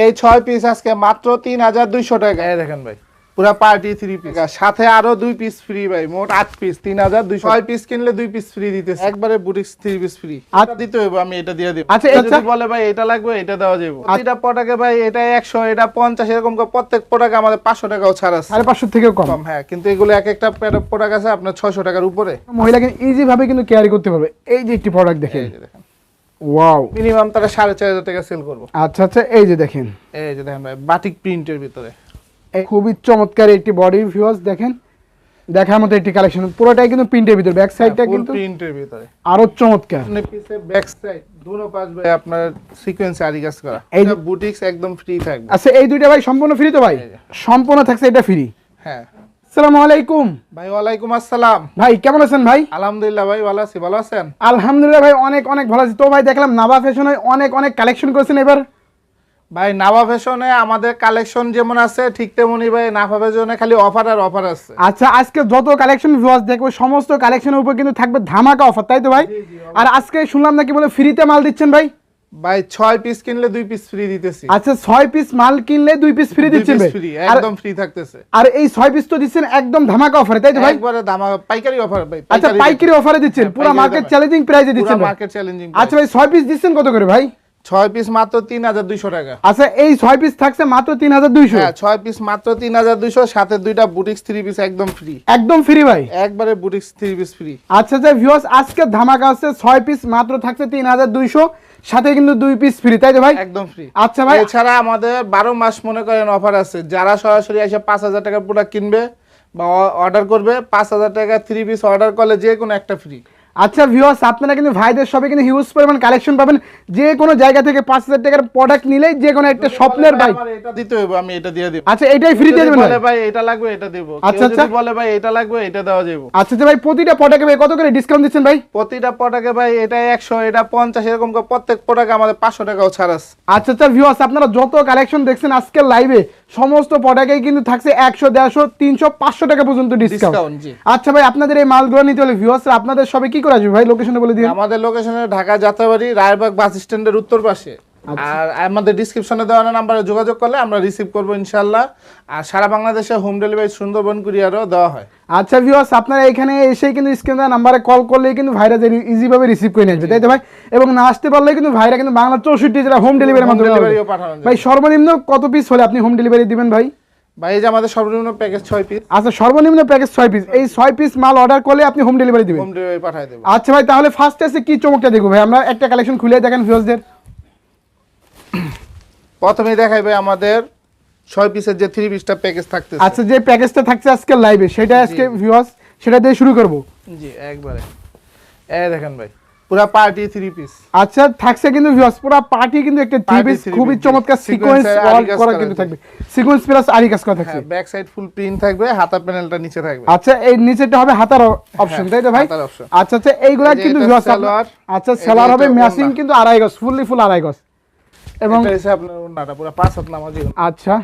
এই 6 পিস আজকে মাত্র 3200 টাকা। এই দেখেন ভাই, পুরা পার্টি 3 পিস, সাথে আরো 2 পিস ফ্রি ভাই, মোট 8 পিস 3200। 6 পিস কিনলে 2 পিস ফ্রি দিতেছে, একবারে বুটিক্স 3 পিস ফ্রি। এটা দিতে হবে, আমি এটা দিয়ে দেব। আচ্ছা, যদি বলে ভাই এটা লাগবে, এটা দেওয়া যাবে। প্রতিটা প্রোডাক্টে ভাই এটা 100, এটা 50, এরকম করে প্রত্যেক প্রোডাক্টে আমাদের 500 টাকাও ছাড় আছে। 550 থেকেও কম। হ্যাঁ, কিন্তু এগুলো এক একটা প্রোডাক্ট আছে আপনার 600 টাকার উপরে। মহিলা কিন্তু ইজি ভাবে কিন্তু ক্যারি করতে পারবে। এই যে একটি প্রোডাক্ট দেখেন, ওয়াও, মিনিমাম তারা 4500 টাকা সেল করব। আচ্ছা আচ্ছা, এই যে দেখেন, ভাই বাটিক প্রিন্টের ভিতরে খুবই চমৎকার একটি বডি ভিউয়ার্স, দেখেন দেখার মতো একটি কালেকশন, পুরোটাই কিন্তু প্রিন্টের ভিতরে, ব্যাক সাইডটা কিন্তু প্রিন্টের ভিতরে আরো চমৎকার। পিছে ব্যাক সাইড দুনো পাশ ভাই আপনার সিকোয়েন্স আরি কাজ করা, এটা বুটিক্স একদম ফ্রি থাকবে। আচ্ছা, এই দুইটা ভাই সম্পূর্ণ ফ্রি তো ভাই? সম্পূর্ণ থাকছে এটা ফ্রি। হ্যাঁ। আসসালামু আলাইকুম ভাই। ওয়ালাইকুম আসসালাম ভাই, কেমন আছেন ভাই? আলহামদুলিল্লাহ ভাই, ভালো আছি, ভালো আছেন? আলহামদুলিল্লাহ ভাই, অনেক অনেক ভালো আছি। তো ভাই দেখলাম নাভা ফ্যাশনে অনেক অনেক কালেকশন করেছেন এবার। ভাই নাভা ফ্যাশনে আমাদের কালেকশন যেমন আছে ঠিক তেমনই ভাই নাভা ফ্যাশনে খালি অফার আর অফার আছে। আচ্ছা, আজকে যত কালেকশন ভিউয়ার্স দেখবো সমস্ত কালেকশনের উপর কিন্তু থাকবে ধামাকা অফার, তাই তো ভাই? আর আজকে শুনলাম নাকি বলে ফ্রিতে মাল দিচ্ছেন ভাই? ভাই 6 পিস কিনলে 2 পিস ফ্রি দিতেছি। আচ্ছা, 6 পিস মাল কিনলে 2 পিস ফ্রি দিচ্ছেন ভাই? একদম ফ্রি থাকতেছে। আর এই 6 পিস তো দিচ্ছেন একদম ধামাকা অফারে, তাই তো ভাই? একবারে ধামাকা পাইকারি অফার ভাই। আচ্ছা, পাইকারি অফারে দিচ্ছেন, পুরো মার্কেট চ্যালেঞ্জিং প্রাইসে দিচ্ছেন। পুরো মার্কেট চ্যালেঞ্জিং। আচ্ছা ভাই, 6 পিস দিচ্ছেন কত করে ভাই? 6 পিস মাত্র 3200 টাকা। আচ্ছা, এই 6 পিস থাকছে মাত্র 3200। হ্যাঁ, 6 পিস মাত্র 3200, সাথে দুইটা বুটিক্স 3 পিস একদম ফ্রি। একদম ফ্রি ভাই, একবারে বুটিক্স 3 পিস ফ্রি। আচ্ছা আচ্ছা ভিউয়ার্স, আজকে ধামাকা আছে, 6 পিস মাত্র থাকছে 3200, সাথে কিন্তু 2 পিস ফ্রি, তাই তো ভাই? একদম ফ্রি। আচ্ছা ভাই, এছাড়া আমাদের 12 মাস মনে করেন অফার আছে। যারা সরাসরি এসে 5000 টাকার প্রোডাক্ট কিনবে বা অর্ডার করবে, 5000 টাকা 3 পিস অর্ডার করলে যে কোনো একটা ফ্রি। আচ্ছা ভিউয়ার্স, আপনারা কিন্তু ভাইদের সবে কিন্তু হিউজ পরিমাণ কালেকশন পাবেন। যে কোনো জায়গা থেকে 5000 টাকার প্রোডাক্ট নিলেই যে কোনো একটা স্বপ্নের বাইক। এটা দিতে হবে, আমি এটা দিয়ে দেব। আচ্ছা, এটাই ফ্রি দিয়ে দিবেন? বলে ভাই এটা লাগবে, এটা দেব। আচ্ছা আচ্ছা, বলে ভাই এটা লাগবে, এটা দেওয়া যাবে। আচ্ছা আচ্ছা ভাই, প্রতিটা প্রোডাক্টে ভাই কত করে ডিসকাউন্ট দিচ্ছেন ভাই? প্রতিটা প্রোডাক্টে ভাই এটা 100, এটা 50, এরকম করে প্রত্যেক প্রোডাক্টে আমাদের 500 টাকাও ছাড় আছে। আচ্ছা আচ্ছা ভিউয়ার্স, আপনারা যত কালেকশন দেখছেন আজকের লাইভে সমস্ত প্রোডাক্টেই কিন্তু থাকছে 100, 150, 300, 500 টাকা পর্যন্ত ডিসকাউন্ট। আচ্ছা ভাই, আপনাদের এই মালগুলো নিতে হলে ভিউয়ার্স আপনাদের সবে কি করে আসবে ভাই? লোকেশন বলে দিন। আমাদের লোকেশনে ঢাকা যাত্রাবাড়ি রায়বাগ বাস স্ট্যান্ডের উত্তর পাশে। আর আমাদের ডেসক্রিপশনে দেওয়া নাম্বারে যোগাযোগ করলে আমরা রিসিভ করব ইনশাআল্লাহ। আর সারা বাংলাদেশে হোম ডেলিভারি, সুন্দরবন কুরিয়ারও দেওয়া হয়। আচ্ছা ভিউয়ার্স, আপনারা এখানে এসেই কিন্তু স্ক্রিনে দেওয়া নাম্বারে কল করলেই কিন্তু ভাইরা ইজি ভাবে রিসিভ করে নিয়ে আসবে, তাই তো ভাই? এবং না আসতে পারলে কিন্তু ভাইরা কিন্তু বাংলা 64 জেলা হোম ডেলিভারির মাধ্যমে ডেলিভারিও পাঠানো যায়। ভাই সর্বনিম্ন কত পিস হলে আপনি হোম ডেলিভারি দিবেন ভাই? ভাই এই যে আমাদের সর্বনিম্ন প্যাকেজ 6 পিস। আচ্ছা, সর্বনিম্ন প্যাকেজ 6 পিস। এই 6 পিস মাল অর্ডার করলে আপনি হোম ডেলিভারি দিবেন? হোম ডেলিভারি পাঠিয়ে দেব। আচ্ছা ভাই, তাহলে ফার্স্ট এসে কি চমকটা দেখবো ভাই? আমরা একটা কালেকশন খুলে দেখেন ভিউয়ার্সদের। প্রথমেই দেখাই ভাই আমাদের 6 পিসের যে 3 পিসটা প্যাকেজ থাকতেছে। আচ্ছা, যে প্যাকেজটা থাকছে আজকে লাইভে সেটা আজকে ভিউয়ার্স সেটা দিয়ে শুরু করব। জি একবারে। এই দেখেন ভাই, পুরো পার্টি 3 পিস। আচ্ছা, থাকছে কিন্তু ভিউয়ার্স পুরো পার্টি কিন্তু একটা 3 পিস, খুবই চমৎকার সিকোয়েন্স ওয়ার্ক করা কিন্তু থাকবে। সিকোয়েন্স প্লাস আরি কাজ করা থাকছে। হ্যাঁ, ব্যাক সাইড ফুল প্রিন্ট থাকবে, হাতা প্যানেলটা নিচে থাকবে। আচ্ছা, এই নিচেটা হবে হাতার অপশন, তাই তো ভাই? হাতার অপশন। আচ্ছা আচ্ছা, এইগুলা কিন্তু ভিউয়ার্স সালোয়ার। আচ্ছা, সেলার হবে ম্যাচিং কিন্তু আড়াই গজ, ফুললি ফুল আড়াই গজ। এবং এটা হচ্ছে আপনার ওন্নাটা পুরো 5 হাত নামাজি। আচ্ছা,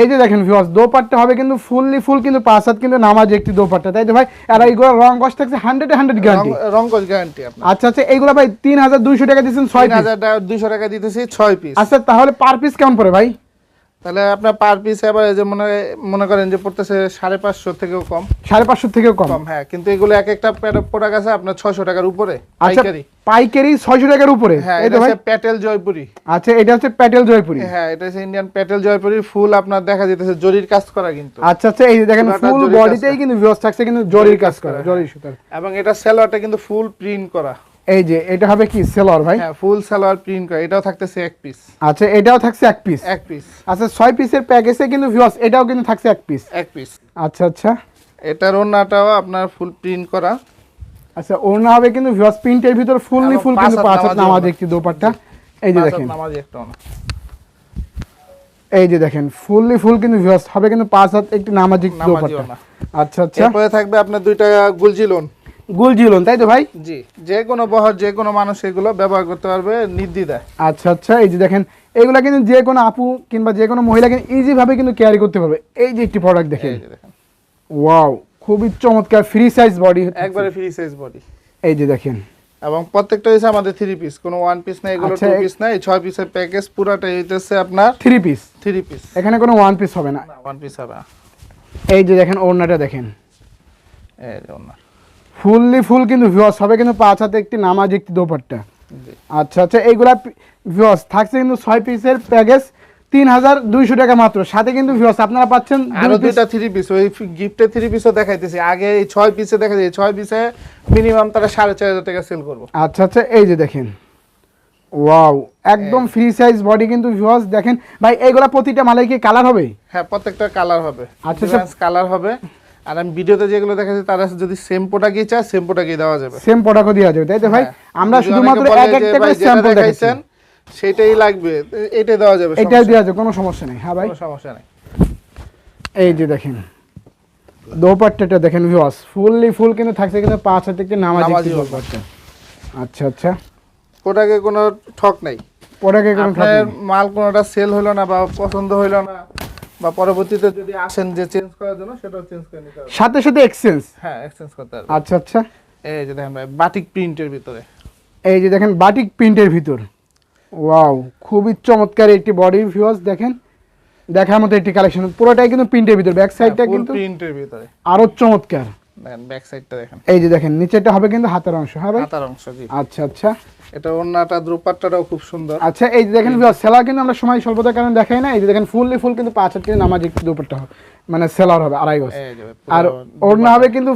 এই যে দেখেন ভিউয়ার্স, দোপাট্টা হবে কিন্তু ফুললি ফুল কিন্তু 5 হাত কিন্তু নামাজ একটি দোপাট্টা, তাই তো ভাই? আর এইগুলো রং কস থাকছে 100 গ্যারান্টি। রং কস গ্যারান্টি আপনার। আচ্ছা আচ্ছা, এইগুলো ভাই 3200 টাকা দিবেন 6 পিস। 3200 টাকা দিতেছি 6 পিস। আচ্ছা, তাহলে পার পিস কেমন পড়ে ভাই? তাহলে আপনার পার পিস এবার এই যে মনে করেন যে পড়তেছে 550 থেকেও কম। 550 থেকেও কম? হ্যাঁ, কিন্তু এগুলো এক একটা প্রোডাক্ট আছে আপনার 600 টাকার উপরে পাইকারি। পাইকারি 600 টাকার উপরে। হ্যাঁ, এটা হচ্ছে প্যাটেল জয়পুরি। আচ্ছা, এটা হচ্ছে প্যাটেল জয়পুরি। হ্যাঁ, এটা হচ্ছে ইন্ডিয়ান প্যাটেল জয়পুরি, ফুল আপনার দেখা যাচ্ছে জরির কাজ করা কিন্তু। আচ্ছা আচ্ছা, এই যে দেখেন ফুল বডিতেই কিন্তু ভিউয়ার্স থাকছে কিন্তু জরির কাজ করা, জরি সুতার। এবং এটা সালোয়ারটা কিন্তু ফুল প্রিন্ট করা। এই যে এটা হবে কি সালোয়ার ভাই? হ্যাঁ, ফুল সালোয়ার প্রিন্ট করা। এটাও থাকতেছে 1 পিস। আচ্ছা, এটাও থাকছে 1 পিস। 1 পিস। আচ্ছা, 6 পিসের প্যাকেজে কিন্তু ভিউয়ার্স এটাও কিন্তু থাকছে 1 পিস। 1 পিস। আচ্ছা আচ্ছা, এটার ওন্নাটাও আপনার ফুল প্রিন্ট করা। আচ্ছা, ওড়না হবে কিন্তু ভিউয়ার্স প্রিন্টের ভিতর ফুললি ফুল কিন্তু 5 হাত নামাজ একটি দোপাট্টা। এই যে দেখেন নামাজি একটা ওন্না। এই যে দেখেন ফুললি ফুল কিন্তু ভিউয়ার্স হবে কিন্তু 5 হাত একটি নামাজি দোপাট্টা। আচ্ছা আচ্ছা, এরপরে থাকবে আপনার দুইটা গুলজিলন। গুলজিলন, তাই তো ভাই? জি, যে কোনো বহর যে কোনো মানুষ এগুলো ব্যবহার করতে পারবে নির্দ্বিধায়। আচ্ছা আচ্ছা, এই যে দেখেন এগুলা কিন্তু যে কোনো আপু কিংবা যে কোনো মহিলা কিন্তু ইজি ভাবে কিন্তু ক্যারি করতে পারবে। এই যে একটি প্রোডাক্ট দেখেন, ওয়াও, খুবই চমৎকার ফ্রি সাইজ বডি, একবারে ফ্রি সাইজ বডি। এই যে দেখেন এবং প্রত্যেকটা হচ্ছে আমাদের 3 পিস, কোনো 1 পিস না, এগুলো 2 পিস না। এই 6 পিসের প্যাকেজ পুরাটাই হইতেছে আপনার 3 পিস। 3 পিস, এখানে কোনো 1 পিস হবে না, 1 পিস হবে না। এই যে দেখেন ওড়নাটা দেখেন, এই যে ওনা ফুললি ফুল কিন্তু ভিউয়ার্স হবে কিন্তু 5 হাতে একটি নামাজ একটি দোপাট্টা। জি। আচ্ছা আচ্ছা, এইগুলা ভিউয়ার্স থাকছে কিন্তু 6 পিসের প্যাকেজ 3200 টাকা মাত্র। সাথে কিন্তু ভিউয়ার্স আপনারা পাচ্ছেন আরো দুইটা 3 পিস, ওই গিফটে 3 পিসও দেখাইতেছি। আগে এই 6 পিসে দেখাইছি, 6 পিসে মিনিমাম তারা 4500 টাকা সেল করব। আচ্ছা আচ্ছা, এই যে দেখেন, ওয়াও, একদম ফ্রি সাইজ বডি কিন্তু ভিউয়ার্স দেখেন ভাই। এইগুলা প্রতিটা মালে কি কালার হবে? হ্যাঁ, প্রত্যেকটা কালার হবে, আচ্ছা, ডিফারেন্স কালার হবে। আর আমি ভিডিওতে যেগুলো দেখাচ্ছি তারা যদি সেম প্রোডাক্টই চায় সেম প্রোডাক্টই দেওয়া যাবে, সেম প্রোডাক্টও দেওয়া যাবে, তাই তো ভাই? হ্যাঁ। আমরা যদি শুধুমাত্র অনেকে বলে এক যে একটা ভাই করে যেটা স্যাম্পল দেখাচ্ছি, দেখাইছেন সেটাই লাগবে, এটাই দেওয়া যাবে, এটাই দেওয়া যাবে, কোনো সমস্যা নেই। হ্যাঁ ভাই, কোনো সমস্যা নেই। এই যে দেখেন দোপাট্টাটা দেখেন ভিউয়ার্স, ফুললি ফুল কিন্তু থাকছে কিন্তু 5 হাতে একটি নামাজি নামাজি দোপাট্টা। আচ্ছা আচ্ছা, প্রোডাক্টে কোনো ঠক নাই। প্রোডাক্টে কোনো ঠক আপনার নেই। মাল কোনোটা সেল হলো না বা পছন্দ হইলো না, বা পরবর্তীতে যদি আসেন যে চেঞ্জ করার জন্য, সেটাও চেঞ্জ করে নিতে হবে। সাথে সাথে এক্সচেঞ্জ। হ্যাঁ, এক্সচেঞ্জ করতে হবে। আচ্ছা আচ্ছা, এই যে দেখেন ভাই, বাটিক প্রিন্টের ভিতরে, এই যে দেখেন বাটিক প্রিন্টের ভিতর, ওয়াও, খুবই চমৎকার একটি বডি ভিউয়ার্স দেখেন, দেখার মতো একটি কালেকশন। পুরোটাই কিন্তু প্রিন্টের ভিতর, ব্যাক সাইডটা কিন্তু প্রিন্টের ভিতরে আরো চমৎকার। দেখেন ব্যাক সাইডটা দেখেন, এই যে দেখেন নিচেটা হবে কিন্তু হাতের অংশ। হ্যাঁ ভাই, হাতার অংশ। জি, আচ্ছা আচ্ছা এটা ওন্নাটা দুপাট্টাটাও খুব সুন্দর। আচ্ছা, এই যে দেখেন সেলার কিন্তু আমরা সময় স্বল্পতার কারণে দেখাই না। এই যে দেখেন ফুললি ফুল কিন্তু 5 হাত কিন্তু নামাজ একটু দুপাট্টা হবে, মানে সেলার হবে 2.5 গজ, এই যে আর ওড়না হবে কিন্তু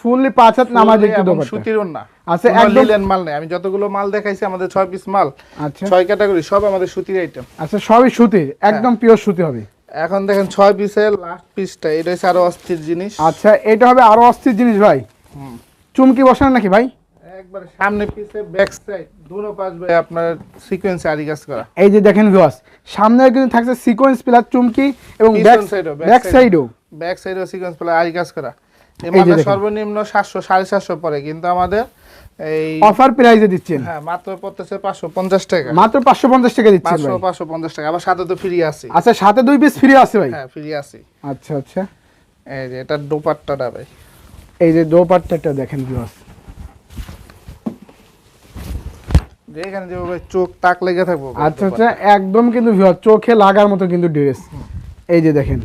ফুললি 5 হাত নামাজ একটু দুপাট্টা। সুতির ওন্না, আচ্ছা, একদম লিলেন মাল নেই। আমি যতগুলো মাল দেখাইছি আমাদের 6 পিস মাল, আচ্ছা 6 ক্যাটাগরি, সব আমাদের সুতির আইটেম। আচ্ছা, সবই সুতির, একদম পিওর সুতি হবে। এখন দেখেন 6 পিসের লাস্ট পিসটা, এটা হচ্ছে আরো অস্থির জিনিস। আচ্ছা, এটা হবে আরো অস্থির জিনিস ভাই। চুমকি বসানো নাকি ভাই? একবারে সামনে পিছে ব্যাক সাইড দুনো পাশ ভাই আপনার সিকোয়েন্সে আরি কাজ করা। এই যে দেখেন ভিউয়ার্স, সামনে কিন্তু থাকছে সিকোয়েন্স প্লাস চুমকি, এবং ব্যাক সাইডও সিকোয়েন্স প্লাস আরি কাজ করা। এই মানে যে দেখেন। সর্বনিম্ন 700 750 পরে, কিন্তু আমাদের এই অফার প্রাইসে দিচ্ছেন। হ্যাঁ, মাত্র পড়তেছে 550 টাকা, মাত্র 550 টাকা দিচ্ছেন ভাই। 550 টাকা। আবার সাথে তো ফ্রি আছে। আচ্ছা, সাথে 2 পিস ফ্রি আছে ভাই? হ্যাঁ, ফ্রি আছে। আচ্ছা আচ্ছা, এই যে এটা দোপাট্টাটা ভাই, এই যে দোপাট্টাটা দেখেন ভিউয়ার্স, যে এখানে যে ভাই চোখ তাক লেগে থাকবো। আচ্ছা আচ্ছা, একদম কিন্তু ভিউয়ার্স চোখে লাগার মতো কিন্তু ড্রেস। এই যে দেখেন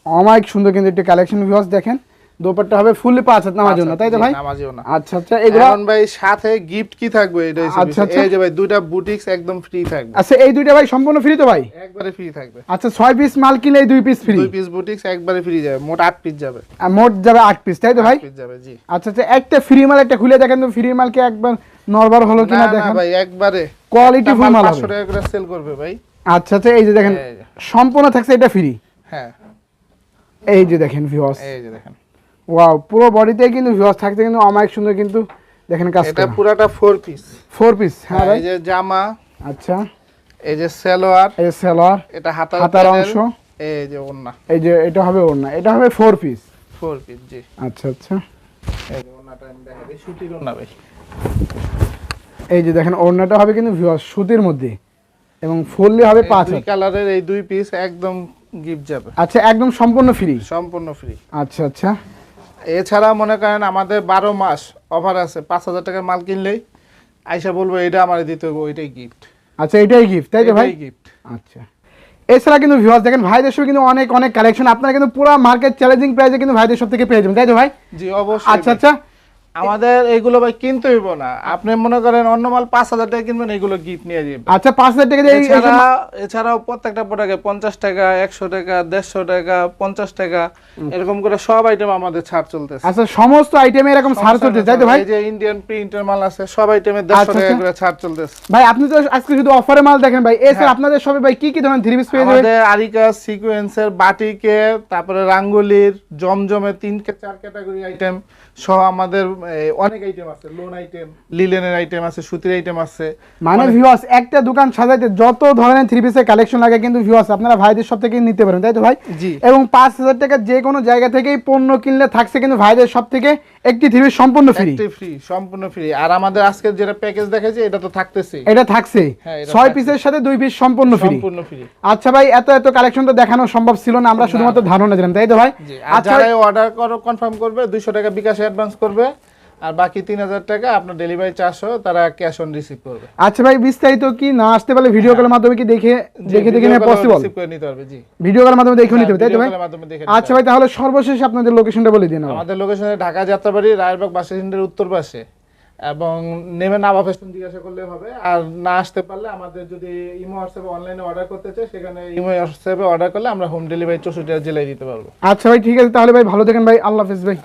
অনেক সুন্দর কিন্তু একটা কালেকশন ভিউয়ার্স দেখেন। দোপাট্টা হবে ফুললি 5 হাত নামার জন্য, তাই তো ভাই? নামাজিও না। আচ্ছা আচ্ছা, এগুলো এখন ভাই সাথে গিফট কি থাকবে এটা হচ্ছে আচ্ছা, বিষয়। আচ্ছা। এই যে ভাই দুইটা বুটিক্স একদম ফ্রি থাকবে। আচ্ছা, এই দুইটা ভাই সম্পূর্ণ ফ্রি তো ভাই? একবারে ফ্রি থাকবে। আচ্ছা, 6 পিস মাল কিনলে এই 2 পিস ফ্রি? 2 পিস বুটিক্স একবারে ফ্রি যাবে, মোট 8 পিস যাবে। আর মোট যাবে 8 পিস, তাই তো ভাই? 8 পিস যাবে, জি। আচ্ছা আচ্ছা, একটা ফ্রি মাল একটা খুলে দেখেন তো, ফ্রি মাল কি একবার নরমাল হলো না কিনা না দেখেন। ভাই, একবারে কোয়ালিটি ফুল মাল 500 হবে। টাকা করে সেল করবে ভাই। আচ্ছা আচ্ছা, এই যে দেখেন এই যে। সম্পূর্ণ থাকছে এটা ফ্রি। হ্যাঁ, এই যে দেখেন ভিউয়ার্স, এই যে দেখেন, ওয়াও, পুরো বডিতে কিন্তু ভিউয়ার্স থাকছে কিন্তু অনেক সুন্দর কিন্তু দেখেন কাজ এটা করা। পুরাটা 4 পিস। 4 পিস, হ্যাঁ ভাই। এই যে জামা, আচ্ছা, এই যে সালোয়ার, এই সেলার, এটা হাতার হাতার প্যানেল, অংশ, এই যে ওন্না, এই যে এটা হবে ওড়না, এটা হবে 4 পিস। 4 পিস, জি। আচ্ছা আচ্ছা, এই যে ওন্নাটা আমি দেখাবো, সুতির ওন্না ভাই। এই যে দেখেন ওড়নাটা হবে কিন্তু ভিউয়ার্স সুতির মধ্যে, এবং ফুললি হবে 5 দুই হাত। কালারের এই 2 পিস একদম গিফট যাবে, আচ্ছা, একদম সম্পূর্ণ ফ্রি? সম্পূর্ণ ফ্রি। আচ্ছা আচ্ছা, এছাড়া মনে করেন আমাদের 12 মাস অফার আছে। 5000 টাকার মাল কিনলেই আইসা বলবো এটা আমার দিতে হবে, ওইটাই গিফট। আচ্ছা, এটাই গিফট, তাই তো ভাই? গিফট। আচ্ছা, এছাড়া কিন্তু ভিউয়ার্স দেখেন ভাইদের সব কিন্তু অনেক অনেক কালেকশন আপনারা কিন্তু পুরো মার্কেট চ্যালেঞ্জিং প্রাইসে কিন্তু ভাইদের সব থেকে পেয়ে যাবেন, তাই তো ভাই? জি, অবশ্যই। আচ্ছা আচ্ছা, আমাদের এগুলো ভাই কিনতে হইব না। আপনি মনে করেন অন্য মাল 5000 টাকা কিনবেন, এগুলো গিফট নিয়ে দিবেন। আচ্ছা, 5000 টাকা দিয়ে এছাড়াও প্রত্যেকটা প্রোডাক্টে 50 টাকা, 100 টাকা, 150 টাকা, 50 টাকা এরকম করে সব আইটেম আমাদের ছাড় চলতেছে। আচ্ছা, সমস্ত আইটেমে এরকম ছাড় চলছে, তাই তো ভাই? এই যে ইন্ডিয়ান প্রিন্টের মাল আছে, সব আইটেমে 150 টাকা করে ছাড় চলতেছে। ভাই আপনি তো আজকে শুধু অফারে মাল দেখেন ভাই, এছাড়া আপনাদের সবে ভাই কি কি ধরনের 3 পিস পেয়ে যাবেন? আমাদের আরিকা সিকোয়েন্সের, বাটিকের, তারপরে রাঙ্গুলির, জমজমের 3-4 ক্যাটাগরি আইটেম সহ আমাদের অনেক আইটেম আছে। লোন আইটেম, লিলেনের আইটেম আছে, সুতির আইটেম আছে। মানে ভিউয়ার্স একটা দোকান সাজাইতে যত ধরনের 3 পিসের কালেকশন লাগে কিন্তু ভিউয়ার্স আপনারা ভাইদের সব থেকে নিতে পারেন, তাই তো ভাই? জি। এবং 5000 টাকা যে কোনো জায়গা থেকেই পণ্য কিনলে থাকছে কিন্তু ভাইদের সব থেকে একটি 3 পিস সম্পূর্ণ ফ্রি। একটি ফ্রি, সম্পূর্ণ ফ্রি। আর আমাদের আজকে যেটা প্যাকেজ দেখাইছি এটা তো থাকতেছে, এটা থাকছে হ্যাঁ, এটা 6 পিসের সাথে 2 পিস সম্পূর্ণ ফ্রি। সম্পূর্ণ ফ্রি। আচ্ছা ভাই, এত এত কালেকশন তো দেখানো সম্ভব ছিল না, আমরা শুধুমাত্র ধারণা দিলাম, তাই তো ভাই? জি। আর আচ্ছা, যারা অর্ডার কনফার্ম করবে 200 টাকা বিকাশে অ্যাডভান্স করবে, আর বাকি 3000 টাকা আপনার ডেলিভারি চার্জ সহ তারা ক্যাশ অন রিসিভ করবে। আচ্ছা ভাই, বিস্তারিত কি না আসতে পারলে ভিডিও কলের মাধ্যমে কি দেখে নেওয়া পসিবল? রিসিভ করে নিতে পারবে জি, ভিডিও কলের মাধ্যমে দেখে নিতে হবে তাই তো ভাই? ভিডিও কলের মাধ্যমে দেখে আচ্ছা ভাই, তাহলে সর্বশেষ আপনাদের লোকেশনটা বলে দিন। আমাদের লোকেশনে ঢাকা যাত্রাবাড়ি রায়েরবাগ বাস স্ট্যান্ডের উত্তর পাশে, এবং নেমে নাভা ফ্যাশন জিজ্ঞাসা করলে হবে। আর না আসতে পারলে আমাদের যদি ইমো হোয়াটসঅ্যাপে অনলাইনে অর্ডার করতে চাই, সেখানে ইমো হোয়াটসঅ্যাপে অর্ডার করলে আমরা হোম ডেলিভারি 64 জেলায় দিতে পারবো। আচ্ছা ভাই, ঠিক আছে তাহলে ভাই, ভালো থাকেন ভাই, আল্লাহ হাফেজ ভাই।